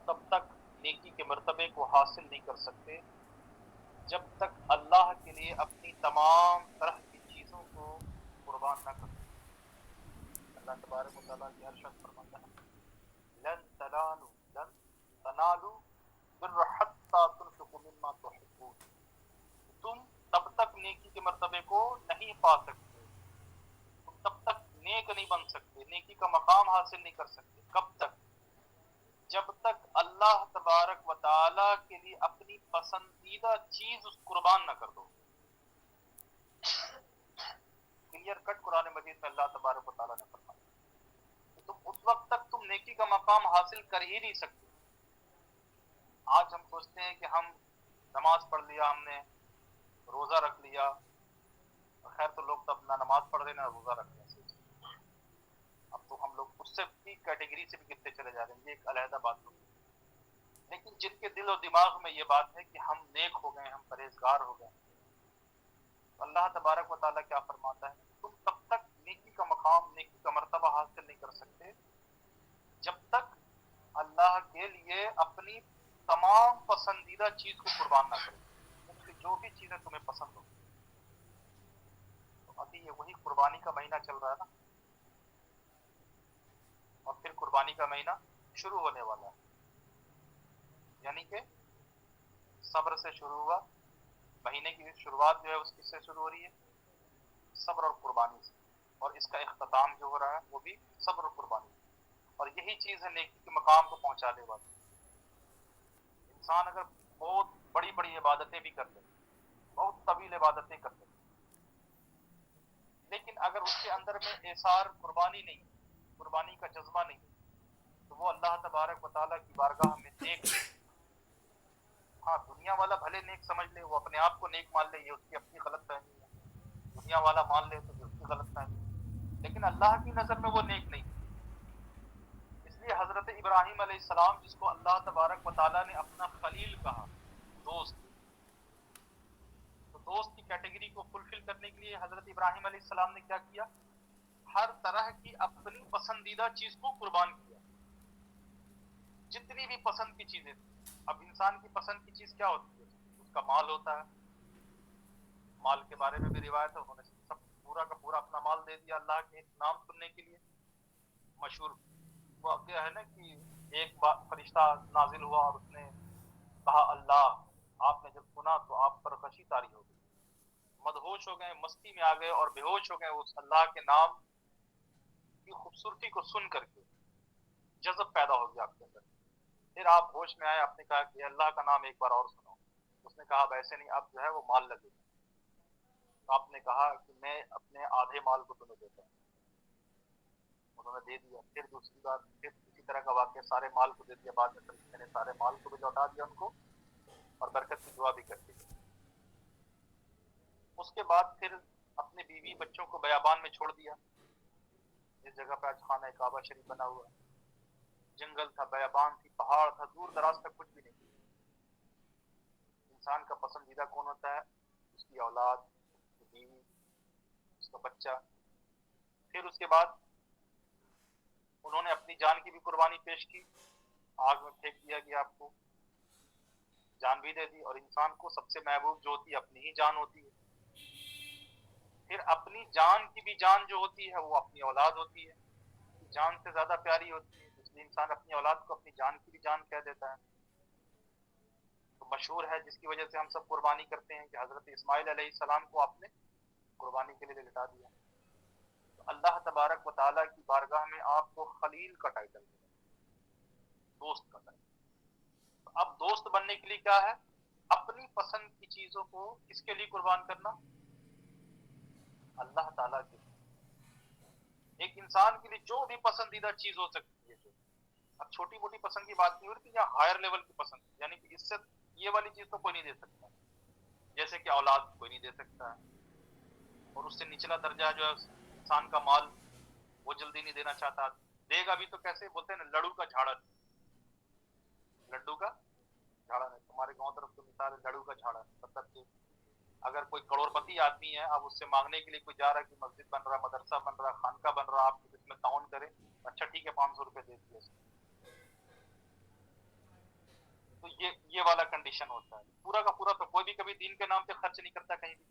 तब तक नेकी के मर्तबे को हासिल नहीं कर सकते जब तक अल्लाह के लिए अपनी तमाम तरह की चीज़ों को कुर्बान ना कर। अल्लाह तबारक व तआला की हर शख्स फरमाता है, लन तनालू लन तनालू बिर्र हत्ता तुनफिकू मिम्मा तुहिब्बून। तुम तब तक नेकी के मर्तबे को नहीं पा सकते, तुम तब तक नेक नहीं बन सकते, नेकी का मकाम हासिल नहीं कर सकते। कब तक? जब तक अल्लाह तबारक व तआला के लिए अपनी पसंदीदा चीज उस कुर्बान ना कर दो। क्लियर कट कुरान मजीद में अल्लाह तबारक व तआला ने फरमाया। तो उस वक्त तक तुम नेकी का मकाम हासिल कर ही नहीं सकते। आज हम सोचते हैं कि हम नमाज पढ़ लिया, हमने रोजा रख लिया, खैर तो लोग तब ना नमाज पढ़ रहे ना रोजा रख रहे हैं। अब तो हम लोग उससे भी कैटेगरी से भी गिरते चले जा रहे हैं, ये एक अलहदा बात होगी। लेकिन जिनके दिल और दिमाग में ये बात है कि हम नेक हो गए, हम परहेजगार हो गए, तो अल्लाह तबारक व तआला क्या फरमाता है, तुम तब तक नेकी का मकाम, नेकी का मर्तबा हासिल नहीं कर सकते जब तक अल्लाह के लिए अपनी तमाम पसंदीदा चीज को कुर्बान ना करें। उनकी जो भी चीजें तुम्हें पसंद हो। तो अभी ये वही कुर्बानी का महीना चल रहा है ना, और फिर कुर्बानी का महीना शुरू होने वाला है। यानी कि सब्र से शुरू हुआ, महीने की शुरुआत जो है उसकी से शुरू हो रही है सब्र और कुर्बानी से, और इसका इख्तिताम जो हो रहा है वो भी सब्र और कुर्बानी। और यही चीज है नेकी के मकाम को पहुंचाने वाली। इंसान अगर बहुत बड़ी बड़ी इबादतें भी कर ले, बहुत तवील इबादतें कर ले, लेकिन अगर उसके अंदर में एसार कुर्बानी नहीं, कुर्बानी का जज्बा नहीं, तो वो अल्लाह तबारक व तआला की बारगाह में नेक। हाँ, दुनिया वाला भले नेक समझ ले, वो अपने आप को नेक मान ले, ये उसकी अपनी गलत फहमी है। दुनिया वाला मान ले तो ये उसकी गलत फहमी है, लेकिन अल्लाह की नजर में वो नेक नहीं। इसलिए हजरत इब्राहिम अलैहिस्सलाम, जिसको अल्लाह तबारक व तआला ने अपना खलील कहा, दोस्त, तो दोस्त की कैटेगरी को फुलफिल करने के लिए हजरत इब्राहिम अलैहिस्सलाम ने क्या किया, हर तरह की अपनी पसंदीदा चीज को कुर्बान किया, जितनी भी पसंद की चीजें थी। अब इंसान की पसंद की चीज क्या होती है? उसका माल होता है। माल के बारे में भी रिवायत है, उन्होंने सब पूरा का पूरा अपना माल दे दिया अल्लाह के नाम सुनने के लिए। मशहूर वाकया है ना कि एक बार फरिश्ता नाजिल हुआ और उसने कहा, अल्लाह, आपने जब सुना तो आप पर खशी तारी हो गई, मदहोश हो गए, मस्ती में आ गए और बेहोश हो गए उस अल्लाह के नाम की खूबसूरती को सुन करके। जज्ब पैदा हो गया आपके अंदर। फिर आप होश में आए, आपने कहा कि अल्लाह का नाम एक बार और सुनो। उसने कहा, वैसे नहीं, अब जो है वो माल लगेगा। तो आपने कहा कि मैं अपने आधे माल को तुम्हें देता हूँ। उन्होंने दे दिया। फिर दूसरी बार फिर इसी तरह का वाक्य, सारे माल को दे दिया। बाद में फरिश्ते ने सारे माल को भी लौटा दिया उनको और बरकत की दुआ भी कर दी। उसके बाद फिर अपने बीवी बच्चों को बयाबान में छोड़ दिया, जिस जगह पे आज खाना काबा शरीफ बना हुआ। जंगल था, बयाबान थी, पहाड़ था, दूर दराज तक कुछ भी नहीं। इंसान का पसंदीदा कौन होता है? उसकी औलाद, उसकी बीवी, उसका बच्चा। फिर उसके बाद उन्होंने अपनी जान की भी कुर्बानी पेश की, आग में फेंक दिया गया आपको, जान भी दे दी। और इंसान को सबसे महबूब जो होती है अपनी ही जान होती है। फिर अपनी जान की भी जान जो होती है वो अपनी औलाद होती है, जान से ज्यादा प्यारी होती है, इसलिए इंसान अपनी औलाद को अपनी जान की भी जान कह देता है। तो मशहूर है, जिसकी वजह से हम सब कुर्बानी करते हैं, कि हजरत इस्माइल अलैहिस्सलाम को आपने कुर्बानी के लिए लिटा दिया। तो अल्लाह तबारक व तआला की बारगाह में आपको खलील का टाइटल मिला, दोस्त का टाइटल। तो अब दोस्त बनने के लिए क्या है? अपनी पसंद की चीजों को किसके लिए कुर्बान करना? अल्लाह ताला के लिए। एक इंसान के लिए जो भी पसंदीदा चीज हो सकती है, जो अब छोटी मोटी पसंद की बात नहीं हो रही थी, या हायर लेवल की पसंद, यानी कि इससे ये वाली चीज तो कोई नहीं दे सकता, जैसे कि औलाद कोई नहीं दे सकता है। और उससे निचला दर्जा जो है इंसान का माल, वो जल्दी नहीं देना चाहता। देगा भी तो कैसे? बोलते हैं ना, लड्डू का झाड़ा, लड्डू का झाड़ा है। तुम्हारे गांव तरफ तो मिसाल है लड्डू का झाड़ा, मतलब कि अगर कोई करोड़पति आदमी है, अब उससे मांगने के लिए कोई जा रहा है कि मस्जिद बन रहा, मदरसा बन रहा, खानका बन रहा, आप इसमें ताउन करें, अच्छा ठीक है 500 रुपए दे दिए। ये वाला कंडीशन होता है। पूरा का पूरा तो कोई भी कभी दीन के नाम पे खर्च नहीं करता कहीं भी।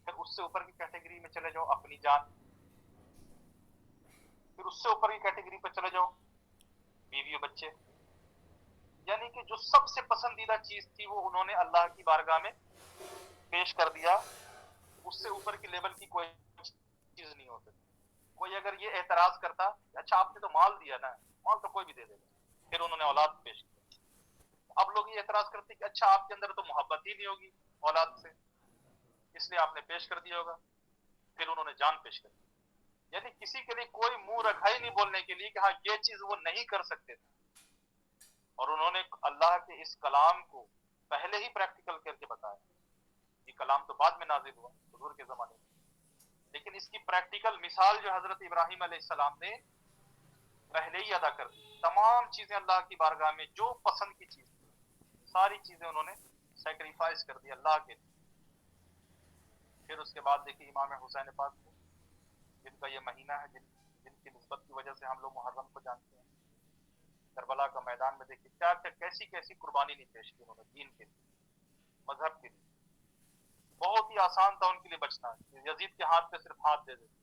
फिर उससे ऊपर की कैटेगरी में चले जाओ, अपनी जान। फिर उससे ऊपर की कैटेगरी पे चले जाओ, बीवी और बच्चे। यानी कि जो सबसे पसंदीदा चीज थी वो उन्होंने अल्लाह की बारगाह में पेश कर दिया। उससे ऊपर की लेवल की कोई चीज नहीं हो सकती। कोई अगर ये एतराज करता, अच्छा आपने तो माल दिया ना, माल तो कोई भी दे देगा, फिर उन्होंने औलाद पेश किया। अब लोग ये एतराज करते कि अच्छा आपके अंदर तो मोहब्बत ही नहीं होगी औलाद से, इसलिए आपने पेश कर दिया होगा, फिर उन्होंने जान पेश कर दी। यानी किसी के लिए कोई मुंह रखा ही नहीं बोलने के लिए कि हाँ ये चीज वो नहीं कर सकते थे। और उन्होंने अल्लाह के इस कलाम को पहले ही प्रैक्टिकल करके बताया। ये कलाम तो बाद में नाजिल हुआ हुजूर के जमाने में, लेकिन इसकी प्रैक्टिकल मिसाल जो हजरत इब्राहिम अलैहिस्सलाम ने पहले ही अदा कर दी। तमाम चीजें अल्लाह की बारगाह में जो पसंद की चीज थी सारी चीजें उन्होंने सैक्रिफाइस कर दी अल्लाह के लिए। फिर उसके बाद देखिए इमाम हुसैन पाक को, जिनका ये महीना है, जिनकी निस्बत की वजह से हम लोग मुहर्रम को जानते हैं, करबला का मैदान में देखिए क्या क्या कैसी कैसी कुर्बानी नहीं पेश की उन्होंने दीन के लिए, मजहब के लिए। बहुत ही आसान था उनके लिए बचना, यजीद के हाथ पे सिर्फ हाथ दे देते,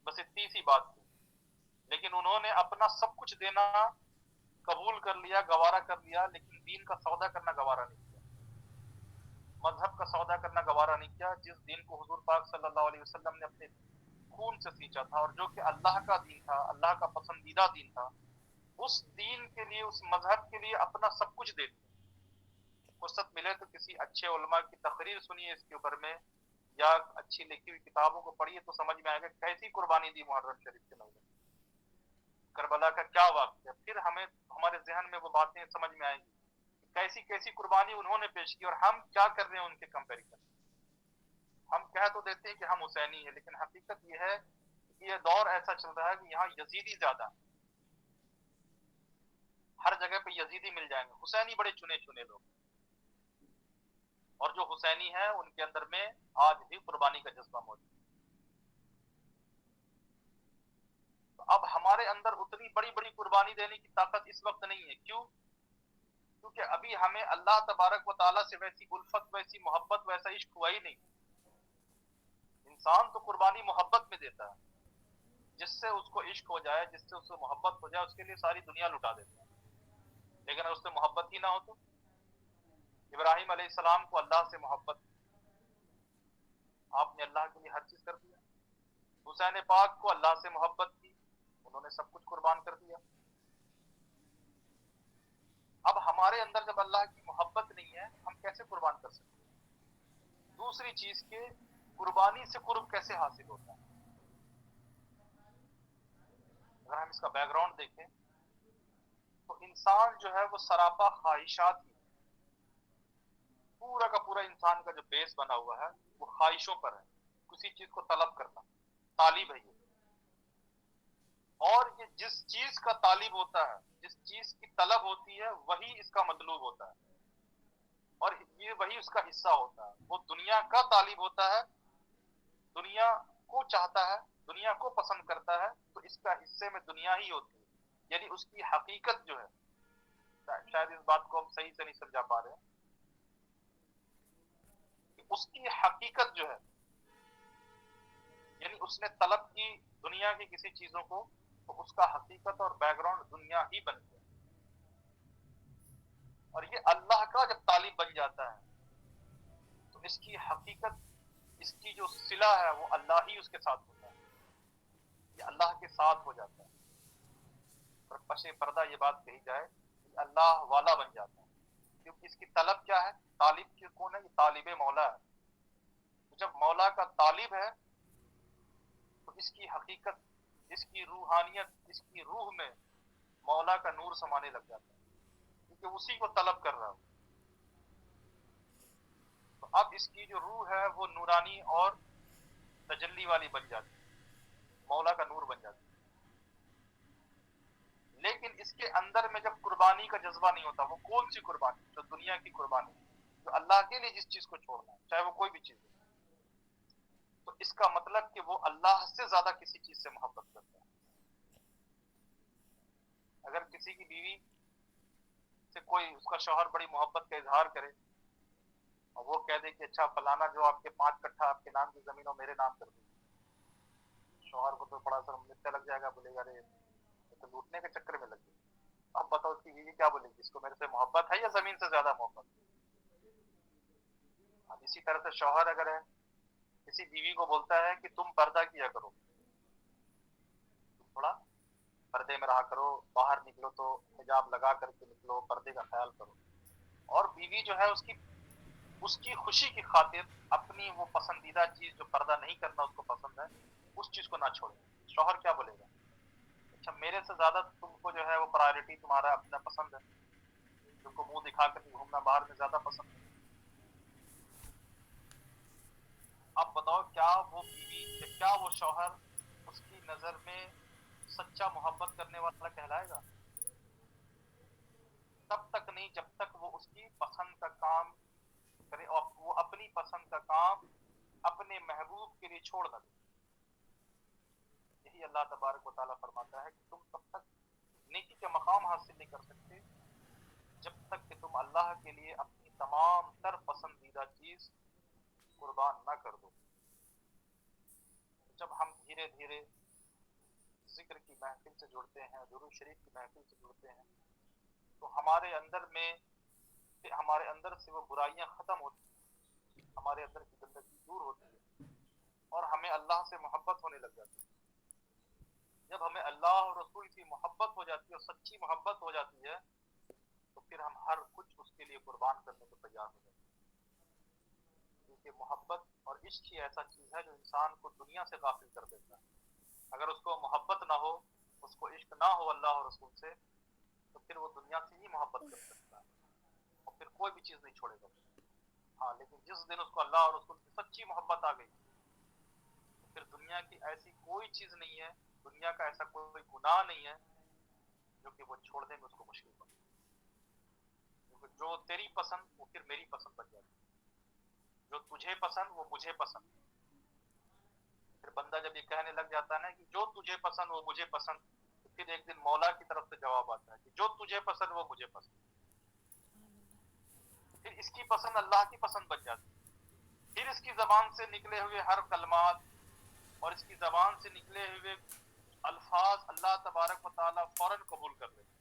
बस इतनी सी बात थी। लेकिन उन्होंने अपना सब कुछ देना कबूल कर लिया, गवारा कर लिया, लेकिन दीन का सौदा करना गवारा नहीं किया, मजहब का सौदा करना गवारा नहीं किया। जिस दीन को हुजूर पाक सल्लल्लाहु अलैहि वसल्लम ने अपने खून से सींचा था और जो कि अल्लाह का दीन था, अल्लाह का पसंदीदा दीन था, उस दीन के लिए, उस मजहब के लिए अपना सब कुछ दे दिया। फुर्सत मिले तो किसी अच्छे उलमा की तकरीर सुनिए इसके ऊपर में, या अच्छी लिखी हुई किताबों को पढ़िए तो समझ में आएगा कैसी कुर्बानी दी मुहर्रम शरीफ के महीने, करबला का क्या वाक़या। फिर हमें हमारे जहन में वो बातें समझ में आएंगी कैसी कैसी कुर्बानी उन्होंने पेश की और हम क्या कर रहे हैं उनके कंपैरिजन। हम कह तो देते हैं कि हम हुसैनी है, लेकिन हकीकत ये है कि ये दौर ऐसा चल रहा है कि यहाँ यजीदी ज्यादा है। हर जगह पे यजीदी मिल जाएंगे, हुसैनी बड़े चुने चुने लोग। और जो हुसैनी है उनके अंदर में आज भी कुर्बानी का जज्बा मौजूद है। तो अब हमारे अंदर उतनी बड़ी बड़ी कुर्बानी देने की ताकत इस वक्त नहीं है। क्यों? क्योंकि अभी हमें अल्लाह तबारक व तआला से वैसी उल्फत, वैसी मोहब्बत, वैसा इश्क हुआ ही नहीं। इंसान तो कुर्बानी मोहब्बत में देता है, जिससे उसको इश्क हो जाए, जिससे उसको मोहब्बत हो जाए, उसके लिए सारी दुनिया लुटा देता है। लेकिन अगर उससे मोहब्बत ही ना हो तो, इब्राहिम अलैहिस्सलाम को अल्लाह से मोहब्बत, आपने अल्लाह के लिए हर चीज कर दिया। हुसैन पाक को अल्लाह से मोहब्बत की, उन्होंने सब कुछ कुर्बान कर दिया। अब हमारे अंदर जब अल्लाह की मोहब्बत नहीं है, हम कैसे कुर्बान कर सकते हैं? दूसरी चीज के कुर्बानी से कुर्ब कैसे हासिल होता है? अगर हम इसका बैकग्राउंड देखें तो इंसान जो है वो सरापा ख्वाहिशात ही, पूरा का पूरा इंसान का जो बेस बना हुआ है वो ख्वाहिशों पर है। किसी चीज को तलब करना, तालिब है ये। और ये जिस चीज का तालिब होता है, जिस चीज की तलब होती है, वही इसका मतलूब होता है और ये वही उसका हिस्सा होता है। वो दुनिया का तालिब होता है, दुनिया को चाहता है, दुनिया को पसंद करता है, तो इसका हिस्से में दुनिया ही होती है। यानी उसकी हकीकत जो है, शायद इस बात को हम सही से नहीं समझा पा रहे हैं, कि उसकी हकीकत जो है, यानी उसने तलब की दुनिया की किसी चीजों को, तो उसका हकीकत और बैकग्राउंड दुनिया ही बन गया। और ये अल्लाह का जब तालिब बन जाता है तो इसकी हकीकत, इसकी जो सिला है वो अल्लाह ही उसके साथ होता है, ये अल्लाह के साथ हो जाता है। और पशे पर्दा ये बात कही जाए कि अल्लाह वाला बन जाता है, क्योंकि इसकी तलब क्या है? तालिब की कौन है? ये तालिब मौला है। तो जब मौला का तालिब है तो इसकी हकीकत, इसकी रूहानियत, इसकी रूह में मौला का नूर समाने लग जाता है, क्योंकि उसी को तलब कर रहा है। तो अब इसकी जो रूह है वो नूरानी और तजल्ली वाली बन जाती है, मौला का नूर बन जाती है। लेकिन इसके अंदर में जब कुर्बानी का जज्बा नहीं होता, वो कौन सी कुर्बानी? जो दुनिया की कुर्बानी, जो अल्लाह के लिए जिस चीज को छोड़ना है, चाहे वो कोई भी चीज हो, तो इसका मतलब कि वो अल्लाह से ज्यादा किसी चीज से मोहब्बत करता है। अगर किसी की बीवी جیسے کوئی اس کا شوہر بڑی محبت کا اظہار کرے اور وہ کہہ دے کہ اچھا فلانا جو آپ کے 5 کٹھا آپ کے نام کی زمین ہو میرے نام کر دیں، شوہر کو تو بڑا سا ملتا لگ جائے گا، بولے گا ارے یہ تو لوٹنے کے چکر میں لگ گئی۔ اب بتاؤ اس کی بیوی کیا بولے گی، اس کو میرے سے محبت ہے یا زمین سے زیادہ محبت؟ اب اسی طرح سے شوہر اگر ہے کسی بیوی کو بولتا ہے کہ تم پردہ کیا کرو، تم تھوڑا پردے میں رہا کرو، باہر نکلو تو حجاب لگا کر کے نکلو، پردے کا خیال کرو، اور بیوی جو ہے اس کی خوشی کی خاطر اپنی وہ پسندیدہ چیز جو پردہ نہیں کرنا اس کو پسند ہے اس چیز کو نہ چھوڑے، شوہر کیا بولے گا، اچھا میرے سے زیادہ تم کو جو ہے وہ پرائرٹی تمہارا اپنا پسند ہے، تم کو منہ دکھا کر گھومنا باہر میں زیادہ پسند ہے۔ اب بتاؤ کیا وہ بیوی یا کیا وہ شوہر اس کی نظر میں سچا محبت کرنے والا کہلائے گا؟ تب تک نہیں جب تک وہ اس کی پسند کا کام کرے اور وہ اپنی پسند کا کام اپنے محبوب کے لیے چھوڑ نہ دے۔ یہی اللہ تبارک و تعالیٰ فرماتا ہے کہ تم تب تک نیکی کے مقام حاصل نہیں کر سکتے جب تک کہ تم اللہ کے لیے اپنی تمام تر پسندیدہ چیز قربان نہ کر دو۔ جب ہم دھیرے دھیرے ذکر کی محفل سے جڑتے ہیں، درود شریف کی محفل سے جڑتے ہیں، تو ہمارے اندر سے وہ برائیاں ختم ہوتی ہیں، ہمارے اندر کی گندگی دور ہوتی ہے اور ہمیں اللہ سے محبت ہونے لگ جاتی ہے۔ جب ہمیں اللہ اور رسول کی محبت ہو جاتی ہے اور سچی محبت ہو جاتی ہے تو پھر ہم ہر کچھ اس کے لیے قربان کرنے کو تیار ہو جاتے ہیں، کیونکہ محبت اور عشق ہی ایسا چیز ہے جو انسان کو دنیا سے غافل کر دیتا ہے۔ اگر اس کو محبت نہ ہو، اس کو عشق نہ ہو اللہ اور رسول سے، تو پھر وہ دنیا سے ہی محبت کر سکتا ہے اور پھر کوئی بھی چیز نہیں چھوڑے گا۔ ہاں لیکن جس دن اس کو اللہ اور رسول کی سچی محبت آ گئی تو پھر دنیا کی ایسی کوئی چیز نہیں ہے، دنیا کا ایسا کوئی گناہ نہیں ہے جو کہ وہ چھوڑنے میں اس کو مشکل پڑے، کیونکہ جو تیری پسند وہ پھر میری پسند بن جاتی ہے، جو تجھے پسند وہ مجھے پسند۔ پھر بندہ جب یہ کہنے لگ جاتا ہے نا کہ جو تجھے پسند وہ مجھے پسند، تو پھر ایک دن مولا کی طرف سے جواب آتا ہے کہ جو تجھے پسند وہ مجھے پسند، پھر اس کی پسند اللہ کی پسند بن جاتی ہے، پھر اس کی زبان سے نکلے ہوئے ہر کلمات اور اس کی زبان سے نکلے ہوئے الفاظ اللہ تبارک و تعالیٰ فوراً قبول کر لیتا ہے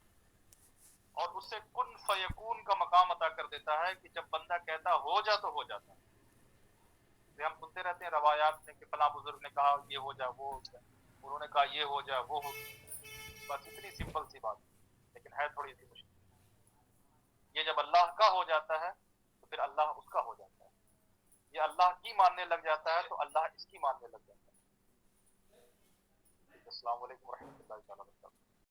اور اسے کن فیکون کا مقام عطا کر دیتا ہے کہ جب بندہ کہتا ہو جا تو ہو جاتا ہے۔ ہم سنتے رہتے ہیں روایات میں کہ فلاں بزرگ نے کہا یہ ہو جا وہ ہو جا، انہوں نے کہا یہ ہو جا وہ ہو جا، بس اتنی سمپل سی بات، لیکن ہے تھوڑی سی مشکل۔ یہ جب اللہ کا ہو جاتا ہے تو پھر اللہ اس کا ہو جاتا ہے، یہ اللہ کی ماننے لگ جاتا ہے تو اللہ اس کی ماننے لگ جاتا ہے۔ السلام علیکم ورحمۃ اللہ تعالیٰ وبرکاتہ۔